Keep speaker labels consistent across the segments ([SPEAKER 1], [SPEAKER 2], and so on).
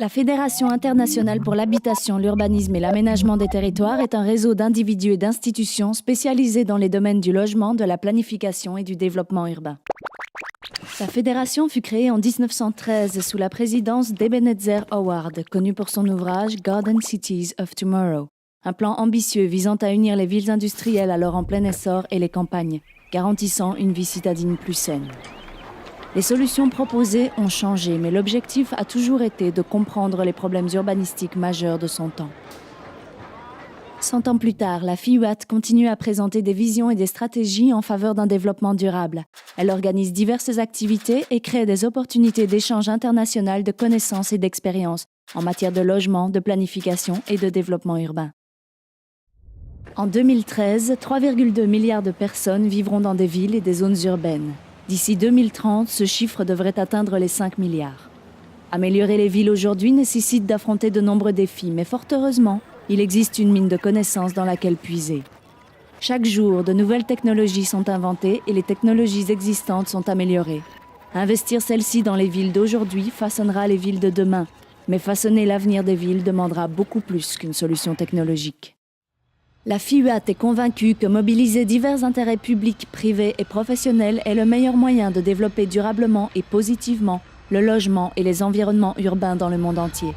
[SPEAKER 1] La Fédération internationale pour l'habitation, l'urbanisme et l'aménagement des territoires est un réseau d'individus et d'institutions spécialisés dans les domaines du logement, de la planification et du développement urbain. La fédération fut créée en 1913 sous la présidence d'Ebenezer Howard, connu pour son ouvrage Garden Cities of Tomorrow, un plan ambitieux visant à unir les villes industrielles alors en plein essor et les campagnes, garantissant une vie citadine plus saine. Les solutions proposées ont changé, mais l'objectif a toujours été de comprendre les problèmes urbanistiques majeurs de son temps. 100 ans plus tard, la FIUAT continue à présenter des visions et des stratégies en faveur d'un développement durable. Elle organise diverses activités et crée des opportunités d'échange international de connaissances et d'expériences en matière de logement, de planification et de développement urbain. En 2013, 3,2 milliards de personnes vivront dans des villes et des zones urbaines. D'ici 2030, ce chiffre devrait atteindre les 5 milliards. Améliorer les villes aujourd'hui nécessite d'affronter de nombreux défis, mais fort heureusement, il existe une mine de connaissances dans laquelle puiser. Chaque jour, de nouvelles technologies sont inventées et les technologies existantes sont améliorées. Investir celles-ci dans les villes d'aujourd'hui façonnera les villes de demain, mais façonner l'avenir des villes demandera beaucoup plus qu'une solution technologique. La FIUAT est convaincue que mobiliser divers intérêts publics, privés et professionnels est le meilleur moyen de développer durablement et positivement le logement et les environnements urbains dans le monde entier.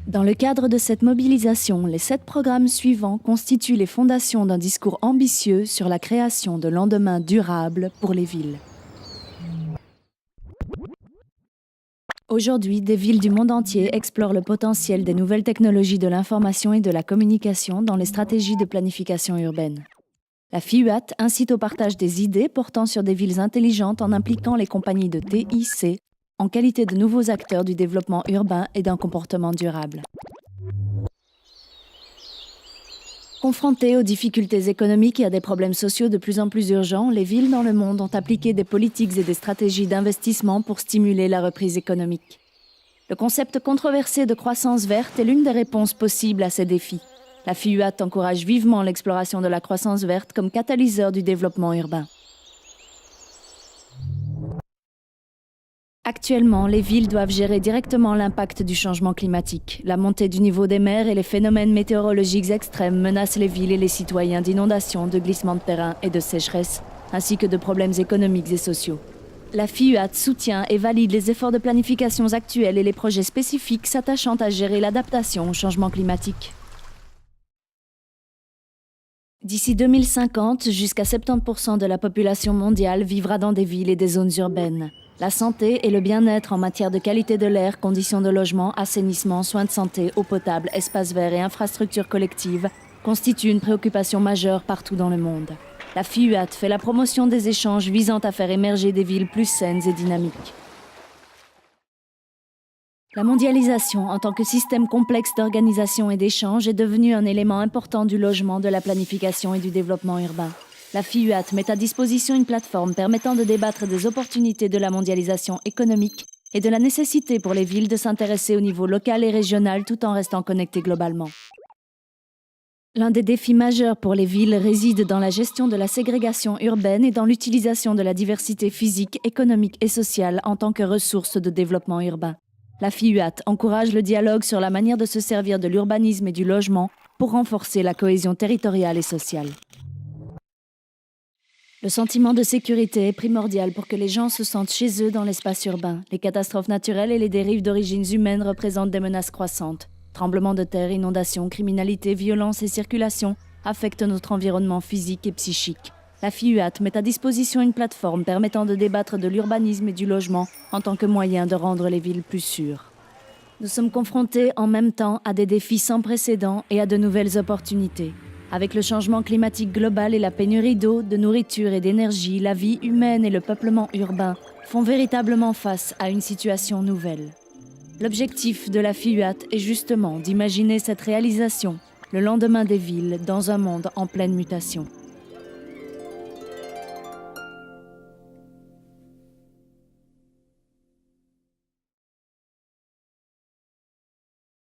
[SPEAKER 1] Dans le cadre de cette mobilisation, les 7 programmes suivants constituent les fondations d'un discours ambitieux sur la création de lendemains durables pour les villes. Aujourd'hui, des villes du monde entier explorent le potentiel des nouvelles technologies de l'information et de la communication dans les stratégies de planification urbaine. La FIUAT incite au partage des idées portant sur des villes intelligentes en impliquant les compagnies de TIC en qualité de nouveaux acteurs du développement urbain et d'un comportement durable. Confrontées aux difficultés économiques et à des problèmes sociaux de plus en plus urgents, les villes dans le monde ont appliqué des politiques et des stratégies d'investissement pour stimuler la reprise économique. Le concept controversé de croissance verte est l'une des réponses possibles à ces défis. La FIUAT encourage vivement l'exploration de la croissance verte comme catalyseur du développement urbain. Actuellement, les villes doivent gérer directement l'impact du changement climatique. La montée du niveau des mers et les phénomènes météorologiques extrêmes menacent les villes et les citoyens d'inondations, de glissements de terrain et de sécheresse, ainsi que de problèmes économiques et sociaux. La FIUAT soutient et valide les efforts de planification actuels et les projets spécifiques s'attachant à gérer l'adaptation au changement climatique. D'ici 2050, jusqu'à 70% de la population mondiale vivra dans des villes et des zones urbaines. La santé et le bien-être en matière de qualité de l'air, conditions de logement, assainissement, soins de santé, eau potable, espaces verts et infrastructures collectives constituent une préoccupation majeure partout dans le monde. La FIUAT fait la promotion des échanges visant à faire émerger des villes plus saines et dynamiques. La mondialisation, en tant que système complexe d'organisation et d'échange, est devenue un élément important du logement, de la planification et du développement urbain. La FIUAT met à disposition une plateforme permettant de débattre des opportunités de la mondialisation économique et de la nécessité pour les villes de s'intéresser au niveau local et régional tout en restant connectées globalement. L'un des défis majeurs pour les villes réside dans la gestion de la ségrégation urbaine et dans l'utilisation de la diversité physique, économique et sociale en tant que ressource de développement urbain. La FIUAT encourage le dialogue sur la manière de se servir de l'urbanisme et du logement pour renforcer la cohésion territoriale et sociale. Le sentiment de sécurité est primordial pour que les gens se sentent chez eux dans l'espace urbain. Les catastrophes naturelles et les dérives d'origine humaine représentent des menaces croissantes. Tremblements de terre, inondations, criminalité, violence et circulation affectent notre environnement physique et psychique. La FIUAT met à disposition une plateforme permettant de débattre de l'urbanisme et du logement en tant que moyen de rendre les villes plus sûres. Nous sommes confrontés en même temps à des défis sans précédent et à de nouvelles opportunités. Avec le changement climatique global et la pénurie d'eau, de nourriture et d'énergie, la vie humaine et le peuplement urbain font véritablement face à une situation nouvelle. L'objectif de la FIUAT est justement d'imaginer cette réalisation, le lendemain des villes, dans un monde en pleine mutation.